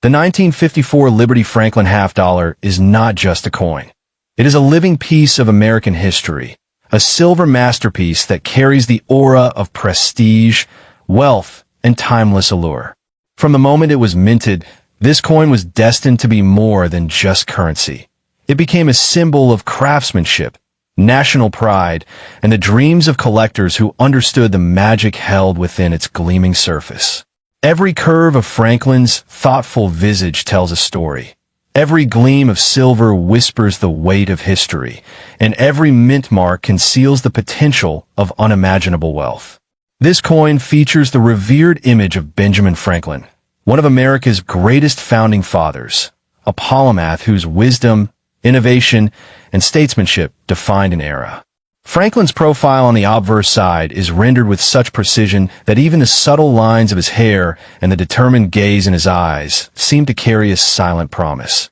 The 1954 Liberty Franklin half dollar is not just a coin. It is a living piece of American history, a silver masterpiece that carries the aura of prestige, wealth, and timeless allure. From the moment it was minted, this coin was destined to be more than just currency. It became a symbol of craftsmanship, national pride, and the dreams of collectors who understood the magic held within its gleaming surface. Every curve of Franklin's thoughtful visage tells a story. Every gleam of silver whispers the weight of history, and every mint mark conceals the potential of unimaginable wealth. This coin features the revered image of Benjamin Franklin, one of America's greatest founding fathers, a polymath whose wisdom, innovation, and statesmanship defined an era. Franklin's profile on the obverse side is rendered with such precision that even the subtle lines of his hair and the determined gaze in his eyes seem to carry a silent promise.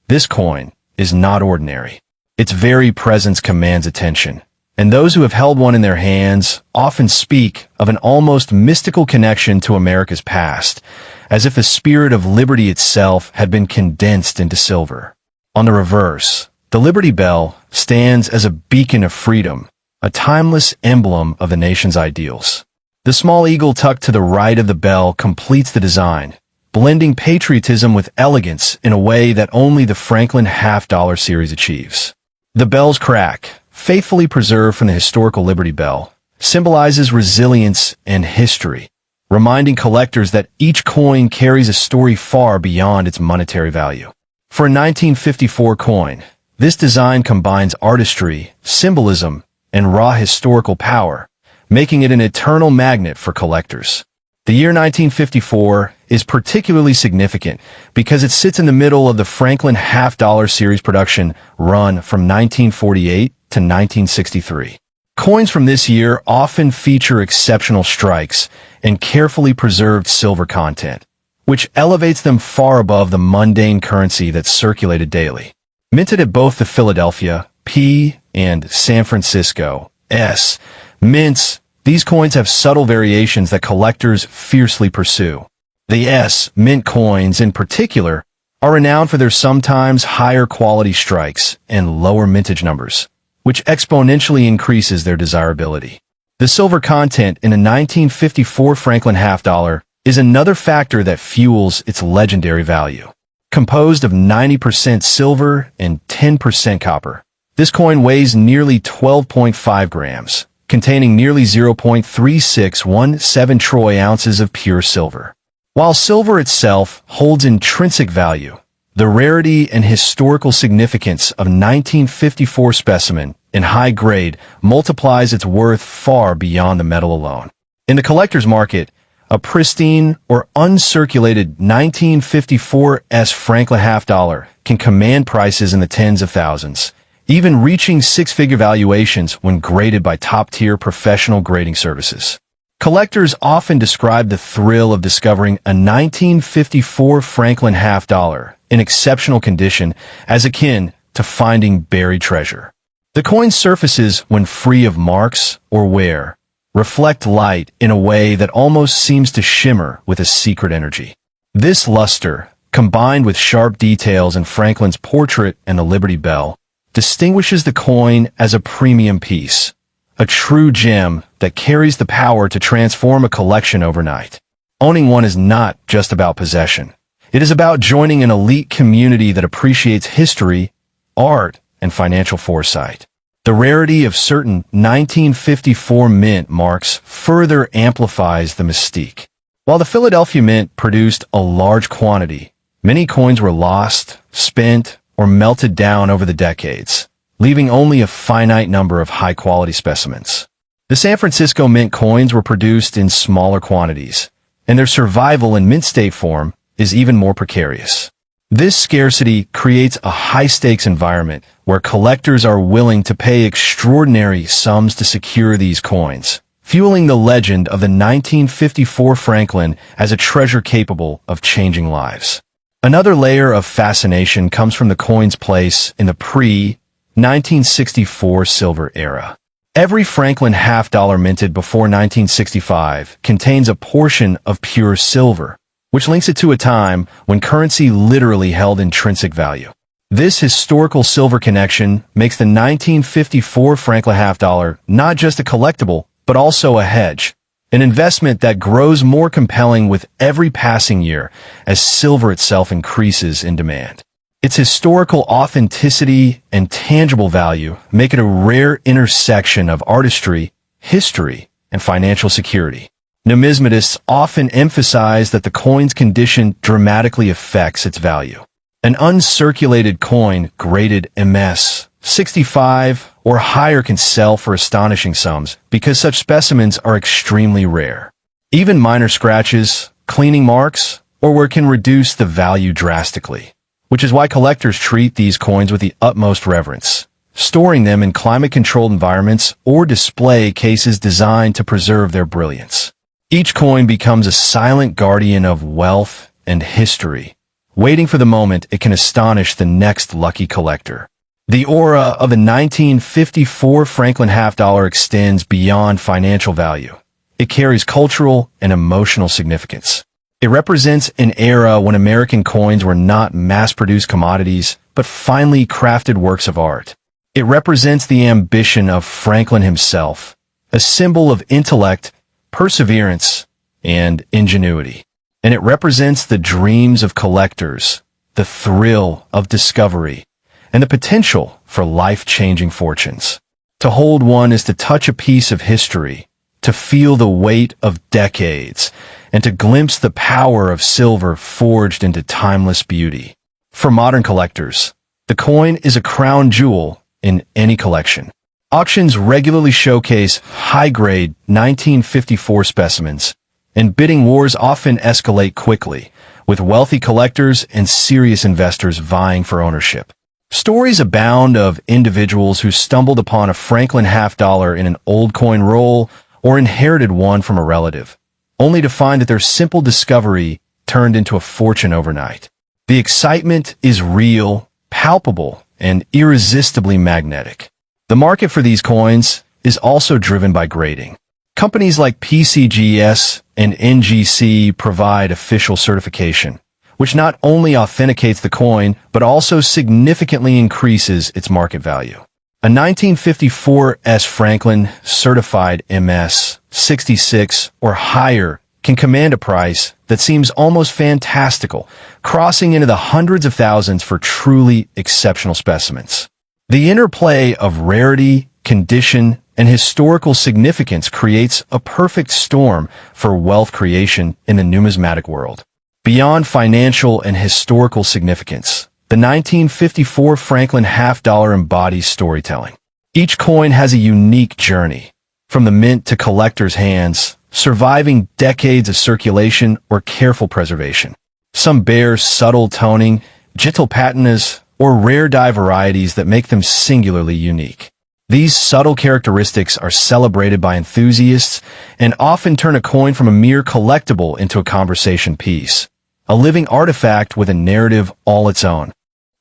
This coin is not ordinary. Its very presence commands attention, and those who have held one in their hands often speak of an almost mystical connection to America's past, as if the spirit of liberty itself had been condensed into silver. On the reverse, the Liberty Bell stands as a beacon of freedom, a timeless emblem of the nation's ideals. The small eagle tucked to the right of the bell completes the design, blending patriotism with elegance in a way that only the Franklin half-dollar series achieves. The bell's crack, faithfully preserved from the historical Liberty Bell, symbolizes resilience and history, reminding collectors that each coin carries a story far beyond its monetary value. For a 1954 coin, this design combines artistry, symbolism, and raw historical power, making it an eternal magnet for collectors. The year 1954 is particularly significant because it sits in the middle of the Franklin half-dollar series production run from 1948 to 1963. Coins from this year often feature exceptional strikes and carefully preserved silver content, which elevates them far above the mundane currency that circulated daily. Minted at both the Philadelphia, P, and San Francisco, S, mints, these coins have subtle variations that collectors fiercely pursue. The S mint coins, in particular, are renowned for their sometimes higher quality strikes and lower mintage numbers, which exponentially increases their desirability. The silver content in a 1954 Franklin half-dollar is another factor that fuels its legendary value. Composed of 90% silver and 10% copper, this coin weighs nearly 12.5 grams, containing nearly 0.3617 troy ounces of pure silver. While silver itself holds intrinsic value, the rarity and historical significance of 1954 specimen in high grade multiplies its worth far beyond the metal alone. In the collector's market, a pristine or uncirculated 1954 S Franklin half-dollar can command prices in the tens of thousands, even reaching six-figure valuations when graded by top-tier professional grading services. Collectors often describe the thrill of discovering a 1954 Franklin half-dollar in exceptional condition as akin to finding buried treasure. The coin's surfaces, when free of marks or wear, reflect light in a way that almost seems to shimmer with a secret energy. This luster, combined with sharp details in Franklin's portrait and the Liberty Bell, distinguishes the coin as a premium piece, a true gem that carries the power to transform a collection overnight. Owning one is not just about possession. It is about joining an elite community that appreciates history, art, and financial foresight. The rarity of certain 1954 mint marks further amplifies the mystique. While the Philadelphia Mint produced a large quantity, many coins were lost, spent, or melted down over the decades, leaving only a finite number of high-quality specimens. The San Francisco Mint coins were produced in smaller quantities, and their survival in mint state form is even more precarious. This scarcity creates a high-stakes environment where collectors are willing to pay extraordinary sums to secure these coins, fueling the legend of the 1954 Franklin as a treasure capable of changing lives. Another layer of fascination comes from the coin's place in the pre-1964 silver era. Every Franklin half-dollar minted before 1965 contains a portion of pure silver, which links it to a time when currency literally held intrinsic value. This historical silver connection makes the 1954 Franklin half dollar not just a collectible, but also a hedge, an investment that grows more compelling with every passing year as silver itself increases in demand. Its historical authenticity and tangible value make it a rare intersection of artistry, history, and financial security. Numismatists often emphasize that the coin's condition dramatically affects its value. An uncirculated coin graded MS 65 or higher can sell for astonishing sums because such specimens are extremely rare. Even minor scratches, cleaning marks, or where it can reduce the value drastically, which is why collectors treat these coins with the utmost reverence, storing them in climate-controlled environments or display cases designed to preserve their brilliance. Each coin becomes a silent guardian of wealth and history, waiting for the moment it can astonish the next lucky collector. The aura of a 1954 Franklin half dollar extends beyond financial value. It carries cultural and emotional significance. It represents an era when American coins were not mass-produced commodities, but finely crafted works of art. It represents the ambition of Franklin himself, a symbol of intellect, perseverance, and ingenuity. And it represents the dreams of collectors, the thrill of discovery, and the potential for life-changing fortunes. To hold one is to touch a piece of history, to feel the weight of decades, and to glimpse the power of silver forged into timeless beauty. For modern collectors, the coin is a crown jewel in any collection. Auctions regularly showcase high-grade 1954 specimens, and bidding wars often escalate quickly, with wealthy collectors and serious investors vying for ownership. Stories abound of individuals who stumbled upon a Franklin half dollar in an old coin roll or inherited one from a relative, only to find that their simple discovery turned into a fortune overnight. The excitement is real, palpable, and irresistibly magnetic. The market for these coins is also driven by grading. Companies like PCGS and NGC provide official certification, which not only authenticates the coin, but also significantly increases its market value. A 1954 S. Franklin certified MS 66 or higher can command a price that seems almost fantastical, crossing into the hundreds of thousands for truly exceptional specimens. The interplay of rarity, condition, and historical significance creates a perfect storm for wealth creation in the numismatic world. Beyond financial and historical significance, the 1954 Franklin half dollar embodies storytelling. Each coin has a unique journey, from the mint to collectors' hands, surviving decades of circulation or careful preservation. Some bear subtle toning, gentle patinas, or rare dye varieties that make them singularly unique. These subtle characteristics are celebrated by enthusiasts and often turn a coin from a mere collectible into a conversation piece, a living artifact with a narrative all its own.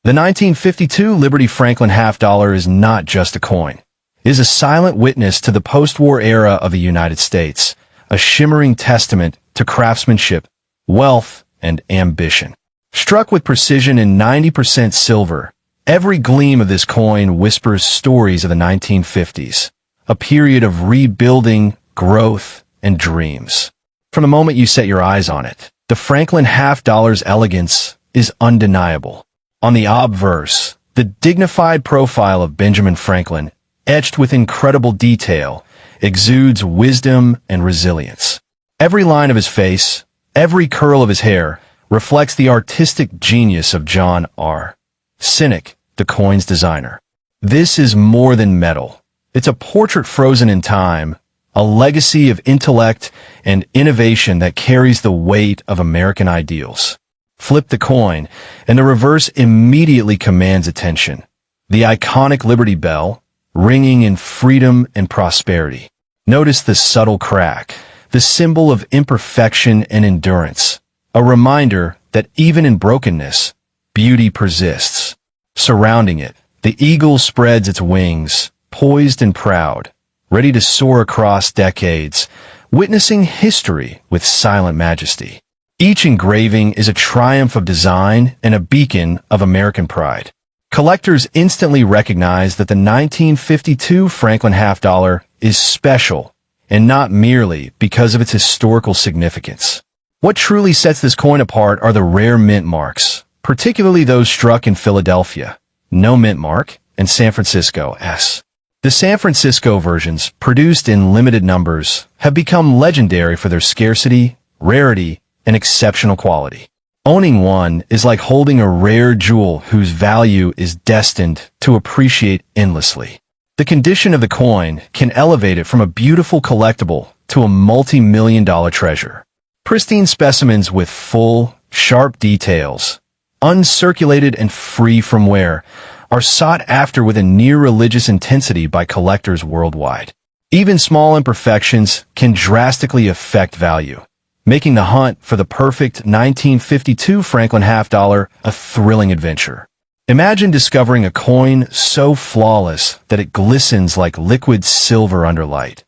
The 1952 Liberty Franklin half dollar is not just a coin. It is a silent witness to the post-war era of the United States, a shimmering testament to craftsmanship, wealth, and ambition. Struck with precision in 90% silver, every gleam of this coin whispers stories of the 1950s, a period of rebuilding, growth, and dreams. From the moment you set your eyes on it, the Franklin half dollar's elegance is undeniable. On the obverse, the dignified profile of Benjamin Franklin, etched with incredible detail, exudes wisdom and resilience. Every line of his face, every curl of his hair, reflects the artistic genius of John R. Cynic, the coin's designer. This is more than metal. It's a portrait frozen in time, a legacy of intellect and innovation that carries the weight of American ideals. Flip the coin, and the reverse immediately commands attention. The iconic Liberty Bell, ringing in freedom and prosperity. Notice the subtle crack, the symbol of imperfection and endurance. A reminder that even in brokenness, beauty persists. Surrounding it, the eagle spreads its wings, poised and proud, ready to soar across decades, witnessing history with silent majesty. Each engraving is a triumph of design and a beacon of American pride. Collectors instantly recognize that the 1952 Franklin half dollar is special, and not merely because of its historical significance. What truly sets this coin apart are the rare mint marks, particularly those struck in Philadelphia, no mint mark, and San Francisco, S. The San Francisco versions, produced in limited numbers, have become legendary for their scarcity, rarity, and exceptional quality. Owning one is like holding a rare jewel whose value is destined to appreciate endlessly. The condition of the coin can elevate it from a beautiful collectible to a multi-million-dollar treasure. Pristine specimens with full, sharp details, uncirculated and free from wear, are sought after with a near-religious intensity by collectors worldwide. Even small imperfections can drastically affect value, making the hunt for the perfect 1952 Franklin half dollar a thrilling adventure. Imagine discovering a coin so flawless that it glistens like liquid silver under light.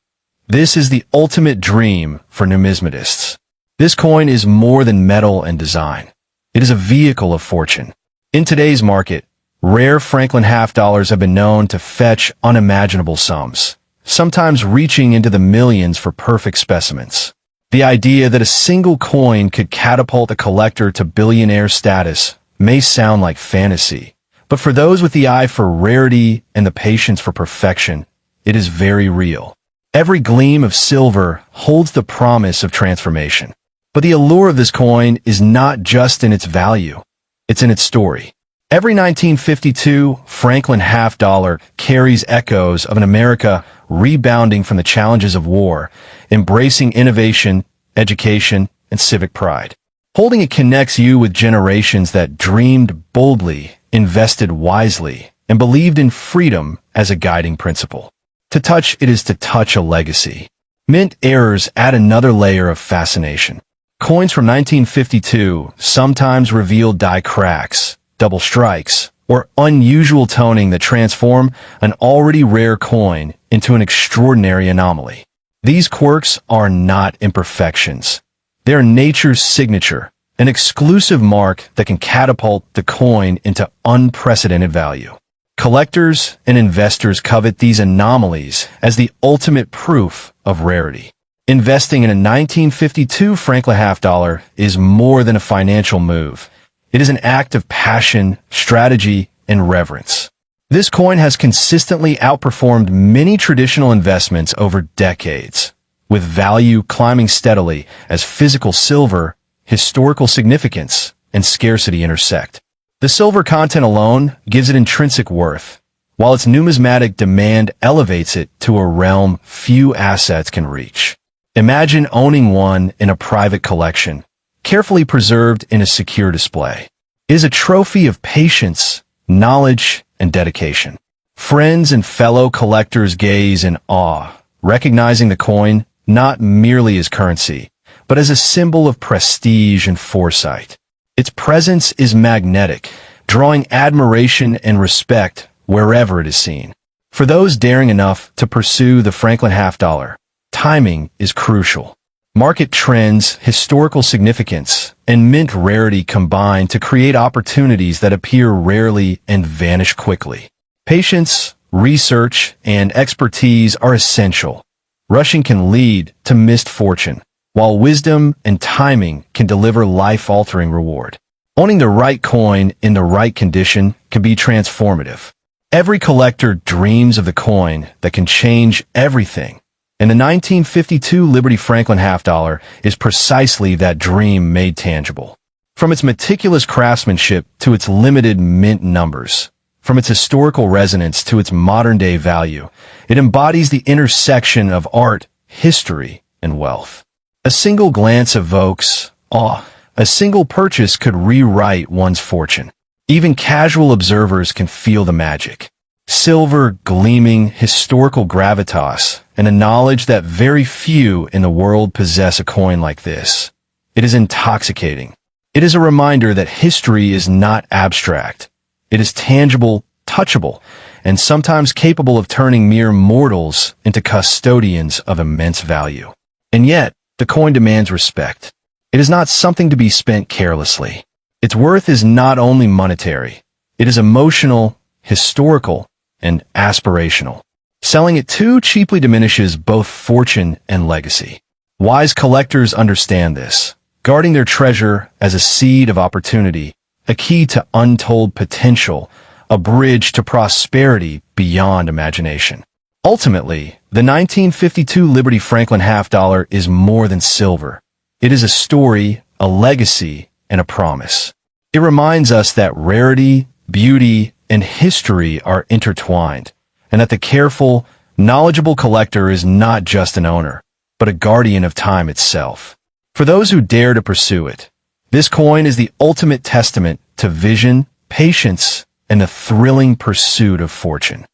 This is the ultimate dream for numismatists. This coin is more than metal and design. It is a vehicle of fortune. In today's market, rare Franklin half dollars have been known to fetch unimaginable sums, sometimes reaching into the millions for perfect specimens. The idea that a single coin could catapult a collector to billionaire status may sound like fantasy, but for those with the eye for rarity and the patience for perfection, it is very real. Every gleam of silver holds the promise of transformation. But the allure of this coin is not just in its value, it's in its story. Every 1952 Franklin half dollar carries echoes of an America rebounding from the challenges of war, embracing innovation, education, and civic pride. Holding it connects you with generations that dreamed boldly, invested wisely, and believed in freedom as a guiding principle. To touch it is to touch a legacy. Mint errors add another layer of fascination. Coins from 1952 sometimes reveal die cracks, double strikes, or unusual toning that transform an already rare coin into an extraordinary anomaly. These quirks are not imperfections. They are nature's signature, an exclusive mark that can catapult the coin into unprecedented value. Collectors and investors covet these anomalies as the ultimate proof of rarity. Investing in a 1952 Franklin half dollar is more than a financial move. It is an act of passion, strategy, and reverence. This coin has consistently outperformed many traditional investments over decades, with value climbing steadily as physical silver, historical significance, and scarcity intersect. The silver content alone gives it intrinsic worth, while its numismatic demand elevates it to a realm few assets can reach. Imagine owning one in a private collection, carefully preserved in a secure display. It is a trophy of patience, knowledge, and dedication. Friends and fellow collectors gaze in awe, recognizing the coin not merely as currency, but as a symbol of prestige and foresight. Its presence is magnetic, drawing admiration and respect wherever it is seen. For those daring enough to pursue the Franklin half dollar, timing is crucial. Market trends, historical significance, and mint rarity combine to create opportunities that appear rarely and vanish quickly. Patience, research, and expertise are essential. Rushing can lead to missed fortune, while wisdom and timing can deliver life-altering reward. Owning the right coin in the right condition can be transformative. Every collector dreams of the coin that can change everything, and the 1952 Liberty Franklin half dollar is precisely that dream made tangible. From its meticulous craftsmanship to its limited mint numbers, from its historical resonance to its modern-day value, it embodies the intersection of art, history, and wealth. A single glance evokes awe. A single purchase could rewrite one's fortune. Even casual observers can feel the magic. Silver, gleaming, historical gravitas, and a knowledge that very few in the world possess a coin like this. It is intoxicating. It is a reminder that history is not abstract. It is tangible, touchable, and sometimes capable of turning mere mortals into custodians of immense value. And yet, the coin demands respect. It is not something to be spent carelessly. Its worth is not only monetary. It is emotional, historical, and aspirational. Selling it too cheaply diminishes both fortune and legacy. Wise collectors understand this, guarding their treasure as a seed of opportunity, a key to untold potential, a bridge to prosperity beyond imagination. Ultimately, the 1952 Liberty Franklin half-dollar is more than silver. It is a story, a legacy, and a promise. It reminds us that rarity, beauty, and history are intertwined, and that the careful, knowledgeable collector is not just an owner, but a guardian of time itself. For those who dare to pursue it, this coin is the ultimate testament to vision, patience, and the thrilling pursuit of fortune.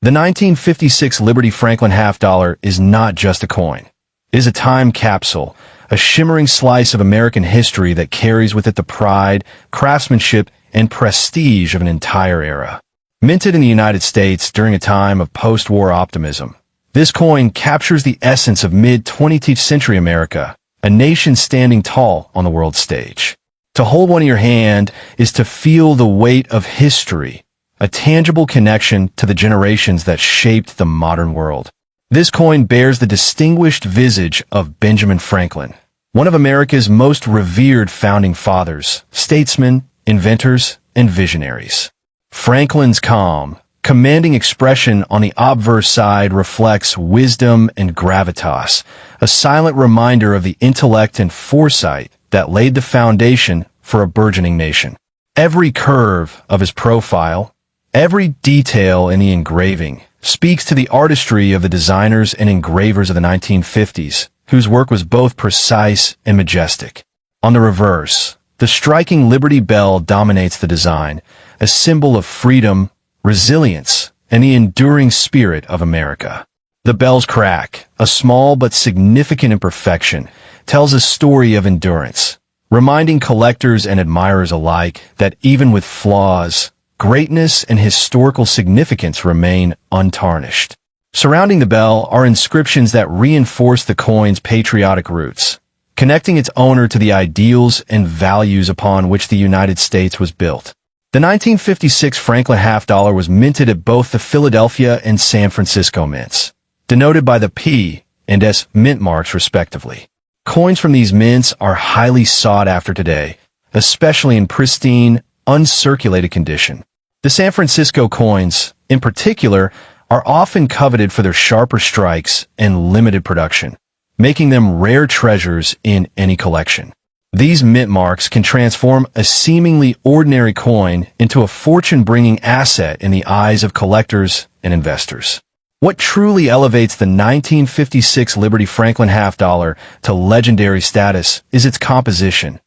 The 1956 Liberty Franklin half-dollar is not just a coin. It is a time capsule, a shimmering slice of American history that carries with it the pride, craftsmanship, and prestige of an entire era. Minted in the United States during a time of post-war optimism, this coin captures the essence of mid-20th century America, a nation standing tall on the world stage. To hold one in your hand is to feel the weight of history, a tangible connection to the generations that shaped the modern world. This coin bears the distinguished visage of Benjamin Franklin, one of America's most revered founding fathers, statesmen, inventors, and visionaries. Franklin's calm, commanding expression on the obverse side reflects wisdom and gravitas, a silent reminder of the intellect and foresight that laid the foundation for a burgeoning nation. Every curve of his profile, every detail in the engraving, speaks to the artistry of the designers and engravers of the 1950s, whose work was both precise and majestic. On the reverse, the striking Liberty Bell dominates the design, a symbol of freedom, resilience, and the enduring spirit of America. The bell's crack, a small but significant imperfection, tells a story of endurance, reminding collectors and admirers alike that even with flaws, greatness and historical significance remain untarnished. Surrounding the bell are inscriptions that reinforce the coin's patriotic roots, connecting its owner to the ideals and values upon which the United States was built. The 1956 Franklin half-dollar was minted at both the Philadelphia and San Francisco mints, denoted by the P and S mint marks respectively. Coins from these mints are highly sought after today, especially in pristine, uncirculated condition. The San Francisco coins, in particular, are often coveted for their sharper strikes and limited production, making them rare treasures in any collection. These mint marks can transform a seemingly ordinary coin into a fortune-bringing asset in the eyes of collectors and investors. What truly elevates the 1956 Liberty Franklin half-dollar to legendary status is its composition.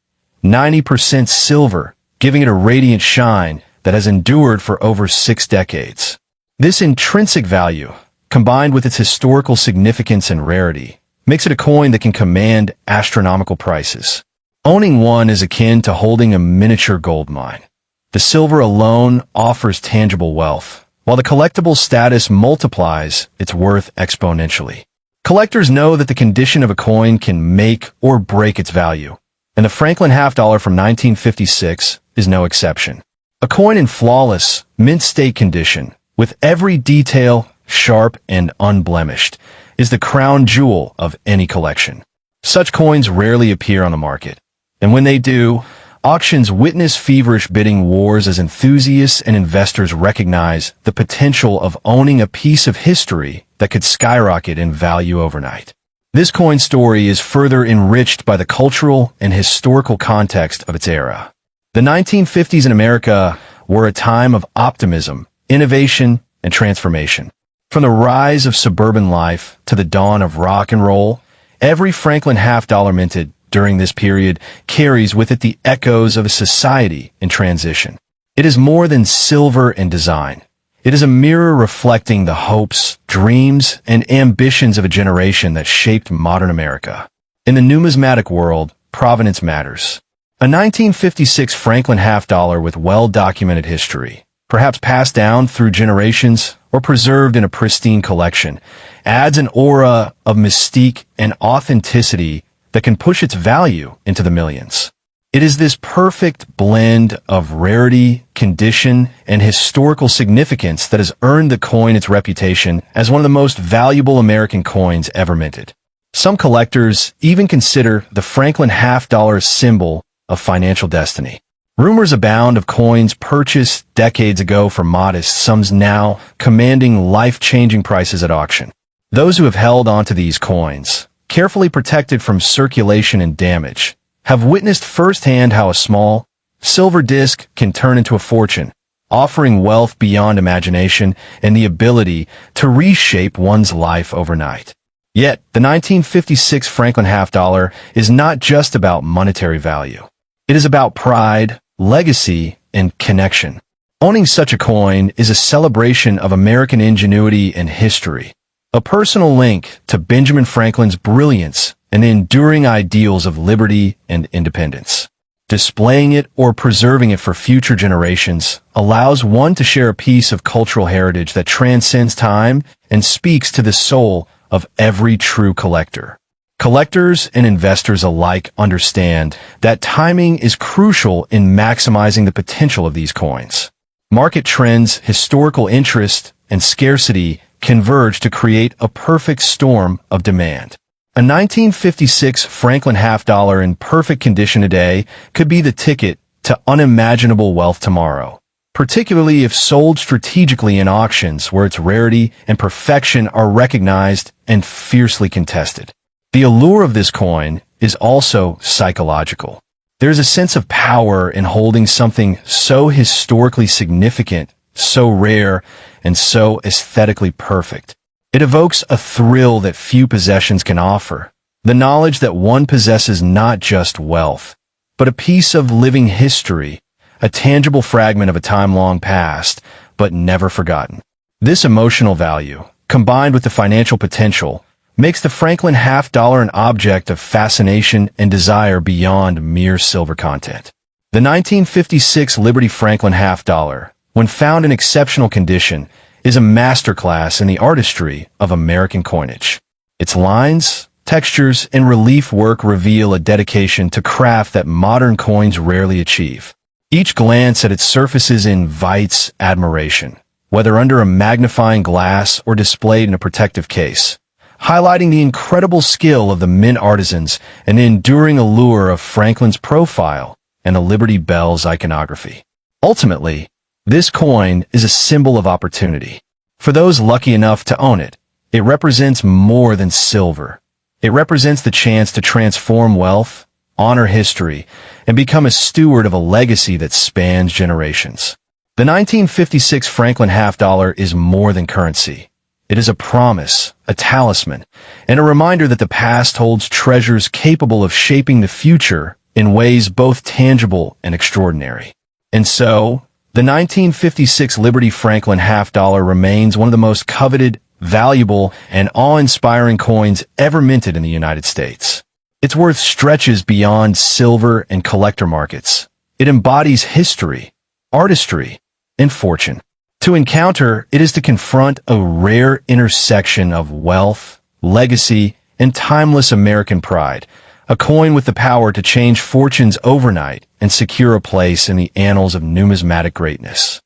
90% silver, giving it a radiant shine that has endured for over 6 decades. This intrinsic value, combined with its historical significance and rarity, makes it a coin that can command astronomical prices. Owning one is akin to holding a miniature gold mine. The silver alone offers tangible wealth, while the collectible status multiplies its worth exponentially. Collectors know that the condition of a coin can make or break its value, and the Franklin half-dollar from 1956 is no exception. A coin in flawless, mint-state condition, with every detail sharp and unblemished, is the crown jewel of any collection. Such coins rarely appear on the market, and when they do, auctions witness feverish bidding wars as enthusiasts and investors recognize the potential of owning a piece of history that could skyrocket in value overnight. This coin story is further enriched by the cultural and historical context of its era. The 1950s in America were a time of optimism, innovation, and transformation. From the rise of suburban life to the dawn of rock and roll, every Franklin half-dollar minted during this period carries with it the echoes of a society in transition. It is more than silver and design. It is a mirror reflecting the hopes, dreams, and ambitions of a generation that shaped modern America. In the numismatic world, provenance matters. A 1956 Franklin half-dollar with well-documented history, perhaps passed down through generations or preserved in a pristine collection, adds an aura of mystique and authenticity that can push its value into the millions. It is this perfect blend of rarity, condition, and historical significance that has earned the coin its reputation as one of the most valuable American coins ever minted. Some collectors even consider the Franklin half-dollar a symbol of financial destiny. Rumors abound of coins purchased decades ago for modest sums now commanding life-changing prices at auction. Those who have held onto these coins, carefully protected from circulation and damage, have witnessed firsthand how a small, silver disc can turn into a fortune, offering wealth beyond imagination and the ability to reshape one's life overnight. Yet, the 1956 Franklin half-dollar is not just about monetary value. It is about pride, legacy, and connection. Owning such a coin is a celebration of American ingenuity and history, a personal link to Benjamin Franklin's brilliance and the enduring ideals of liberty and independence. Displaying it or preserving it for future generations allows one to share a piece of cultural heritage that transcends time and speaks to the soul of every true collector. Collectors and investors alike understand that timing is crucial in maximizing the potential of these coins. Market trends, historical interest, and scarcity converge to create a perfect storm of demand. A 1956 Franklin half-dollar in perfect condition today could be the ticket to unimaginable wealth tomorrow, particularly if sold strategically in auctions where its rarity and perfection are recognized and fiercely contested. The allure of this coin is also psychological. There's a sense of power in holding something so historically significant, so rare, and so aesthetically perfect. It evokes a thrill that few possessions can offer, the knowledge that one possesses not just wealth, but a piece of living history, a tangible fragment of a time long past, but never forgotten. This emotional value, combined with the financial potential, makes the Franklin half-dollar an object of fascination and desire beyond mere silver content. The 1956 Liberty Franklin half-dollar, when found in exceptional condition, is a masterclass in the artistry of American coinage. Its lines, textures, and relief work reveal a dedication to craft that modern coins rarely achieve. Each glance at its surfaces invites admiration, whether under a magnifying glass or displayed in a protective case, highlighting the incredible skill of the mint artisans and the enduring allure of Franklin's profile and the Liberty Bell's iconography. Ultimately, this coin is a symbol of opportunity. For those lucky enough to own it, it represents more than silver. It represents the chance to transform wealth, honor history, and become a steward of a legacy that spans generations. The 1956 Franklin half-dollar is more than currency. It is a promise, a talisman, and a reminder that the past holds treasures capable of shaping the future in ways both tangible and extraordinary. And so, the 1956 Liberty Franklin half-dollar remains one of the most coveted, valuable, and awe-inspiring coins ever minted in the United States. Its worth stretches beyond silver and collector markets. It embodies history, artistry, and fortune. To encounter, it is to confront a rare intersection of wealth, legacy, and timeless American pride, a coin with the power to change fortunes overnight and secure a place in the annals of numismatic greatness.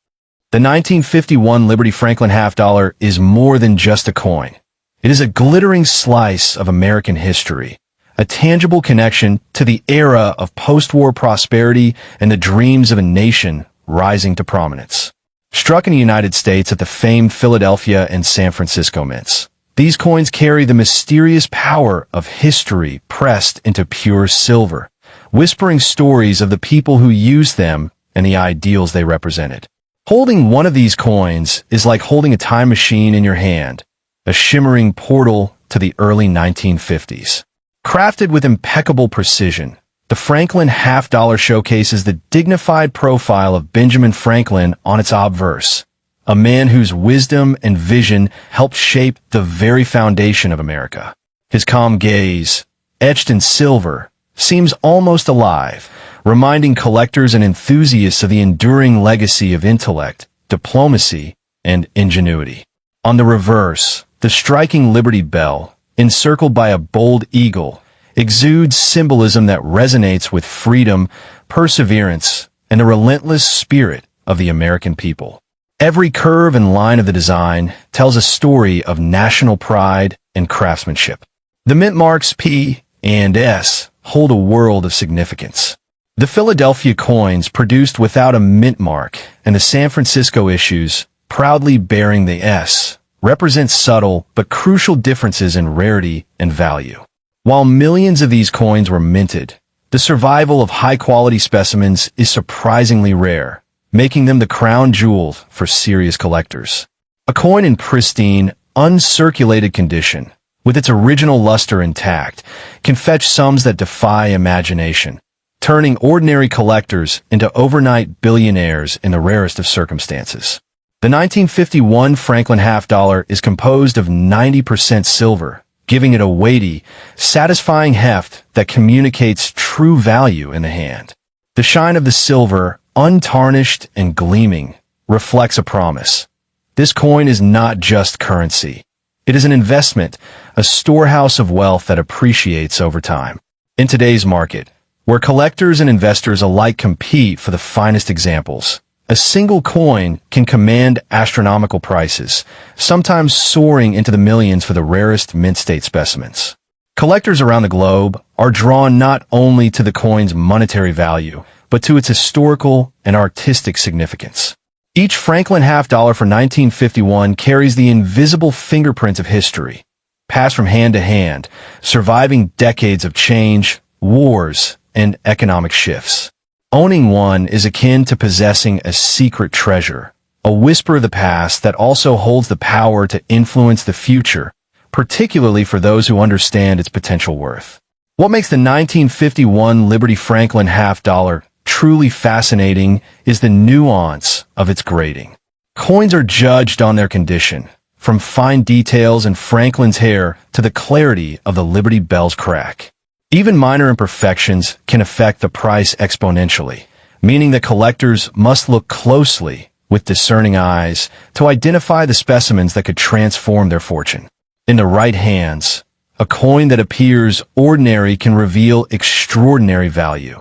The 1951 Liberty Franklin half-dollar is more than just a coin. It is a glittering slice of American history, a tangible connection to the era of post-war prosperity and the dreams of a nation rising to prominence. Struck in the United States at the famed Philadelphia and San Francisco mints, these coins carry the mysterious power of history pressed into pure silver, whispering stories of the people who used them and the ideals they represented. Holding one of these coins is like holding a time machine in your hand, a shimmering portal to the early 1950s. Crafted with impeccable precision, the Franklin half-dollar showcases the dignified profile of Benjamin Franklin on its obverse, a man whose wisdom and vision helped shape the very foundation of America. His calm gaze, etched in silver, seems almost alive, reminding collectors and enthusiasts of the enduring legacy of intellect, diplomacy, and ingenuity. On the reverse, the striking Liberty Bell, encircled by a bold eagle, exudes symbolism that resonates with freedom, perseverance, and the relentless spirit of the American people. Every curve and line of the design tells a story of national pride and craftsmanship. The mint marks P and S hold a world of significance. The Philadelphia coins produced without a mint mark and the San Francisco issues, proudly bearing the S, represent subtle but crucial differences in rarity and value. While millions of these coins were minted, the survival of high-quality specimens is surprisingly rare, making them the crown jewel for serious collectors. A coin in pristine, uncirculated condition, with its original luster intact, can fetch sums that defy imagination, turning ordinary collectors into overnight billionaires in the rarest of circumstances. The 1951 Franklin half-dollar is composed of 90% silver, giving it a weighty, satisfying heft that communicates true value in the hand. The shine of the silver, untarnished and gleaming, reflects a promise. This coin is not just currency. It is an investment, a storehouse of wealth that appreciates over time. In today's market, where collectors and investors alike compete for the finest examples, a single coin can command astronomical prices, sometimes soaring into the millions for the rarest mint-state specimens. Collectors around the globe are drawn not only to the coin's monetary value, but to its historical and artistic significance. Each Franklin half-dollar for 1951 carries the invisible fingerprint of history, passed from hand to hand, surviving decades of change, wars, and economic shifts. Owning one is akin to possessing a secret treasure, a whisper of the past that also holds the power to influence the future, particularly for those who understand its potential worth. What makes the 1951 Liberty Franklin half-dollar truly fascinating is the nuance of its grading. Coins are judged on their condition, from fine details in Franklin's hair to the clarity of the Liberty Bell's crack. Even minor imperfections can affect the price exponentially, meaning that collectors must look closely with discerning eyes to identify the specimens that could transform their fortune. In the right hands, a coin that appears ordinary can reveal extraordinary value,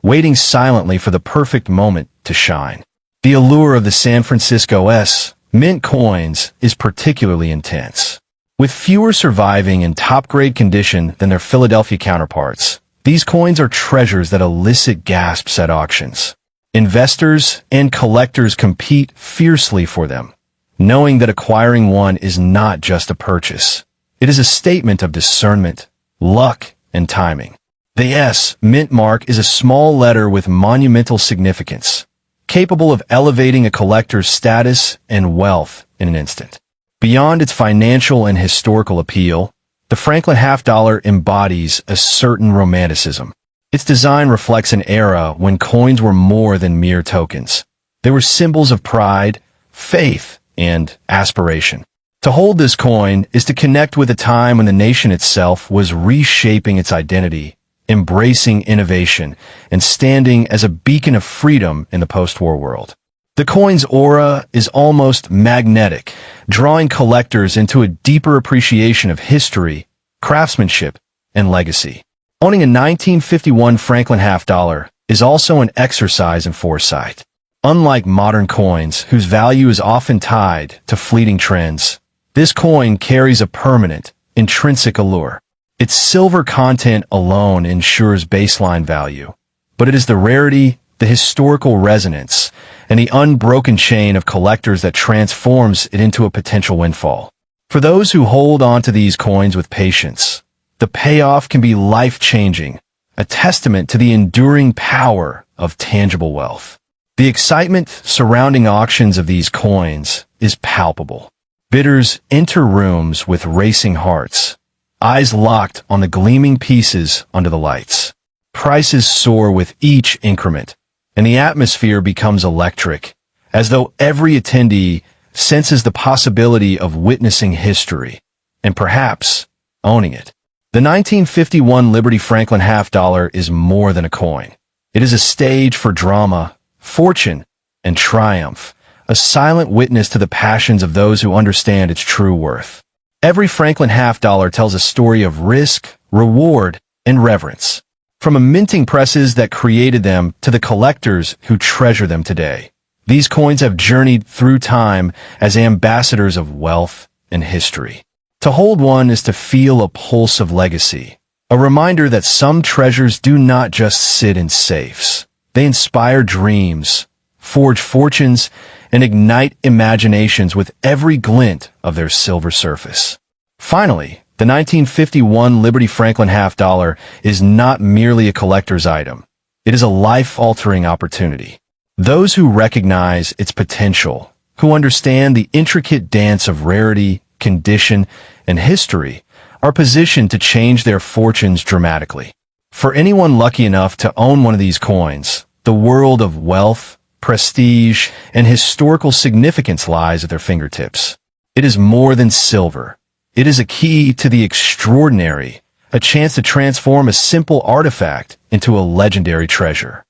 waiting silently for the perfect moment to shine. The allure of the San Francisco S mint coins is particularly intense. With fewer surviving in top-grade condition than their Philadelphia counterparts, these coins are treasures that elicit gasps at auctions. Investors and collectors compete fiercely for them, knowing that acquiring one is not just a purchase. It is a statement of discernment, luck, and timing. The S mint mark is a small letter with monumental significance, capable of elevating a collector's status and wealth in an instant. Beyond its financial and historical appeal, the Franklin half-dollar embodies a certain romanticism. Its design reflects an era when coins were more than mere tokens. They were symbols of pride, faith, and aspiration. To hold this coin is to connect with a time when the nation itself was reshaping its identity, embracing innovation, and standing as a beacon of freedom in the post-war world. The coin's aura is almost magnetic, drawing collectors into a deeper appreciation of history, craftsmanship, and legacy. Owning a 1951 Franklin half-dollar is also an exercise in foresight. Unlike modern coins, whose value is often tied to fleeting trends, this coin carries a permanent, intrinsic allure. Its silver content alone ensures baseline value, but it is the rarity, the historical resonance, and the unbroken chain of collectors that transforms it into a potential windfall. For those who hold on to these coins with patience, the payoff can be life-changing, a testament to the enduring power of tangible wealth. The excitement surrounding auctions of these coins is palpable. Bidders enter rooms with racing hearts, eyes locked on the gleaming pieces under the lights. Prices soar with each increment, and the atmosphere becomes electric, as though every attendee senses the possibility of witnessing history, and perhaps owning it. The 1951 Liberty Franklin half-dollar is more than a coin. It is a stage for drama, fortune, and triumph, a silent witness to the passions of those who understand its true worth. Every Franklin half-dollar tells a story of risk, reward, and reverence. From the minting presses that created them to the collectors who treasure them today, these coins have journeyed through time as ambassadors of wealth and history. To hold one is to feel a pulse of legacy, a reminder that some treasures do not just sit in safes. They inspire dreams, forge fortunes, and ignite imaginations with every glint of their silver surface. Finally, the 1951 Liberty Franklin half-dollar is not merely a collector's item. It is a life-altering opportunity. Those who recognize its potential, who understand the intricate dance of rarity, condition, and history, are positioned to change their fortunes dramatically. For anyone lucky enough to own one of these coins, the world of wealth, prestige, and historical significance lies at their fingertips. It is more than silver. It is a key to the extraordinary, a chance to transform a simple artifact into a legendary treasure.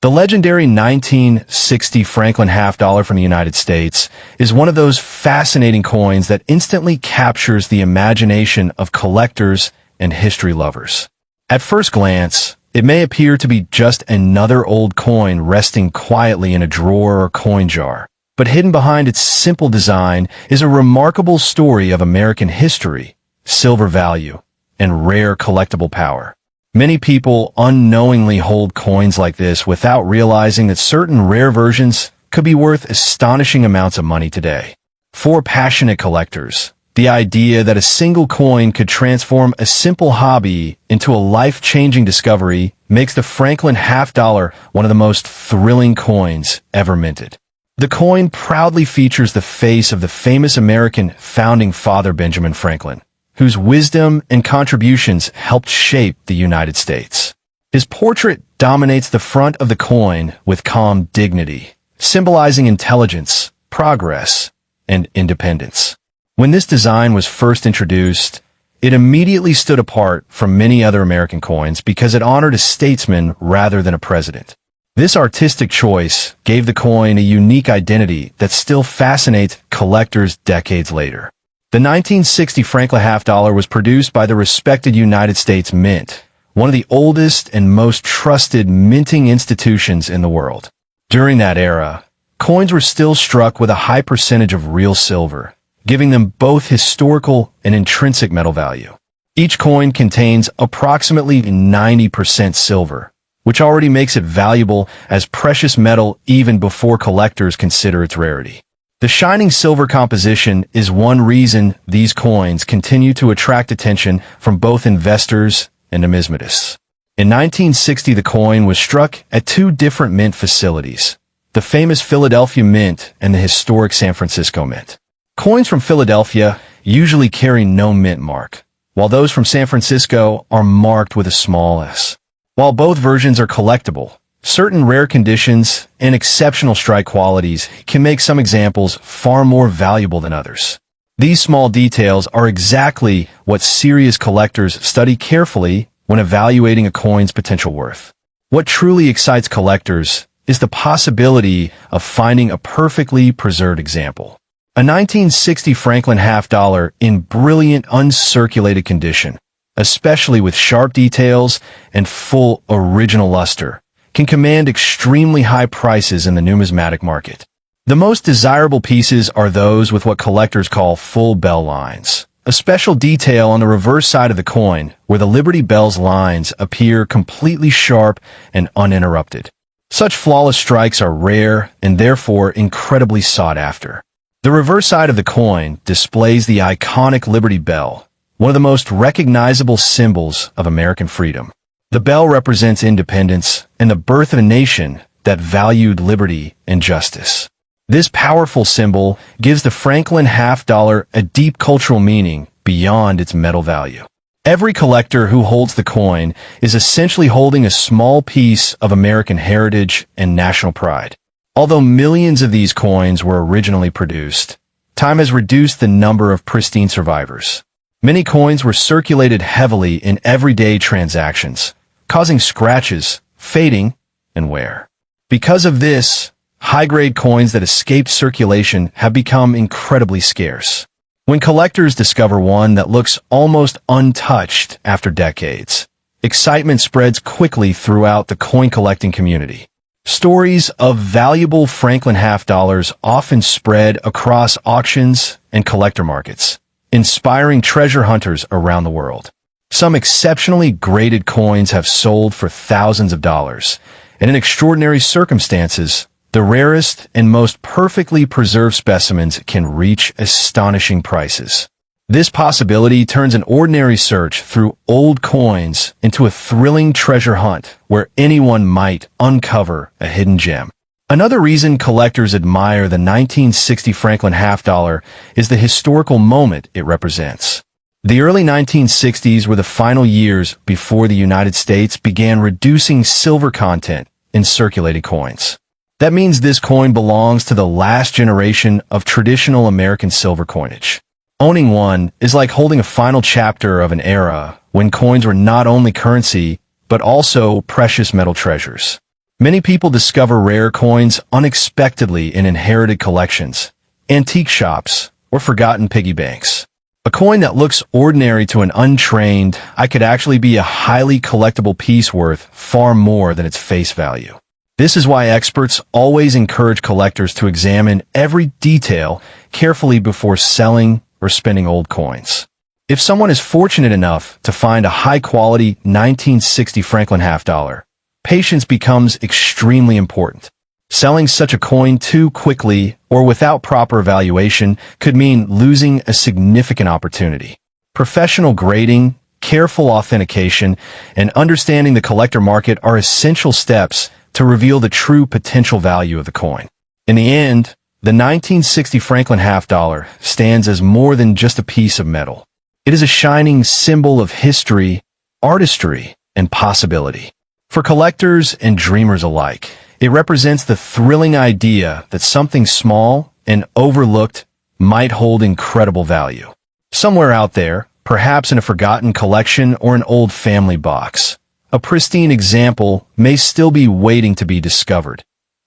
The legendary 1960 Franklin half-dollar from the United States is one of those fascinating coins that instantly captures the imagination of collectors and history lovers. At first glance, it may appear to be just another old coin resting quietly in a drawer or coin jar, but hidden behind its simple design is a remarkable story of American history, silver value, and rare collectible power. Many people unknowingly hold coins like this without realizing that certain rare versions could be worth astonishing amounts of money today. For passionate collectors, the idea that a single coin could transform a simple hobby into a life-changing discovery makes the Franklin half-dollar one of the most thrilling coins ever minted. The coin proudly features the face of the famous American founding father Benjamin Franklin, whose wisdom and contributions helped shape the United States. His portrait dominates the front of the coin with calm dignity, symbolizing intelligence, progress, and independence. When this design was first introduced, it immediately stood apart from many other American coins because it honored a statesman rather than a president. This artistic choice gave the coin a unique identity that still fascinates collectors decades later. The 1960 Franklin half-dollar was produced by the respected United States Mint, one of the oldest and most trusted minting institutions in the world. During that era, coins were still struck with a high percentage of real silver, giving them both historical and intrinsic metal value. Each coin contains approximately 90% silver, which already makes it valuable as precious metal even before collectors consider its rarity. The shining silver composition is one reason these coins continue to attract attention from both investors and numismatists. In 1960, the coin was struck at two different mint facilities, the famous Philadelphia Mint and the historic San Francisco Mint. Coins from Philadelphia usually carry no mint mark, while those from San Francisco are marked with a small s. While both versions are collectible, certain rare conditions and exceptional strike qualities can make some examples far more valuable than others. These small details are exactly what serious collectors study carefully when evaluating a coin's potential worth. What truly excites collectors is the possibility of finding a perfectly preserved example. A 1960 Franklin half-dollar in brilliant uncirculated condition, especially with sharp details and full original luster, can command extremely high prices in the numismatic market. The most desirable pieces are those with what collectors call full bell lines, a special detail on the reverse side of the coin where the Liberty Bell's lines appear completely sharp and uninterrupted. Such flawless strikes are rare and therefore incredibly sought after. The reverse side of the coin displays the iconic Liberty Bell, one of the most recognizable symbols of American freedom. The bell represents independence and the birth of a nation that valued liberty and justice. This powerful symbol gives the Franklin half-dollar a deep cultural meaning beyond its metal value. Every collector who holds the coin is essentially holding a small piece of American heritage and national pride. Although millions of these coins were originally produced, time has reduced the number of pristine survivors. Many coins were circulated heavily in everyday transactions, causing scratches, fading, and wear. Because of this, high-grade coins that escaped circulation have become incredibly scarce. When collectors discover one that looks almost untouched after decades, excitement spreads quickly throughout the coin-collecting community. Stories of valuable Franklin half dollars often spread across auctions and collector markets, inspiring treasure hunters around the world. Some exceptionally graded coins have sold for thousands of dollars, and in extraordinary circumstances, the rarest and most perfectly preserved specimens can reach astonishing prices. This possibility turns an ordinary search through old coins into a thrilling treasure hunt where anyone might uncover a hidden gem. Another reason collectors admire the 1960 Franklin half dollar is the historical moment it represents. The early 1960s were the final years before the United States began reducing silver content in circulating coins. That means this coin belongs to the last generation of traditional American silver coinage. Owning one is like holding a final chapter of an era when coins were not only currency, but also precious metal treasures. Many people discover rare coins unexpectedly in inherited collections, antique shops, or forgotten piggy banks. A coin that looks ordinary to an untrained eye could actually be a highly collectible piece worth far more than its face value. This is why experts always encourage collectors to examine every detail carefully before selling or spending old coins. If someone is fortunate enough to find a high-quality 1960 Franklin half dollar, patience becomes extremely important. Selling such a coin too quickly or without proper evaluation could mean losing a significant opportunity. Professional grading, careful authentication, and understanding the collector market are essential steps to reveal the true potential value of the coin. In the end, the 1960 Franklin half dollar stands as more than just a piece of metal. It is a shining symbol of history, artistry, and possibility. For collectors and dreamers alike, it represents the thrilling idea that something small and overlooked might hold incredible value. Somewhere out there, perhaps in a forgotten collection or an old family box, a pristine example may still be waiting to be discovered.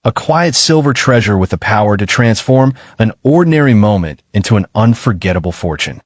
A quiet silver treasure with the power to transform an ordinary moment into an unforgettable fortune.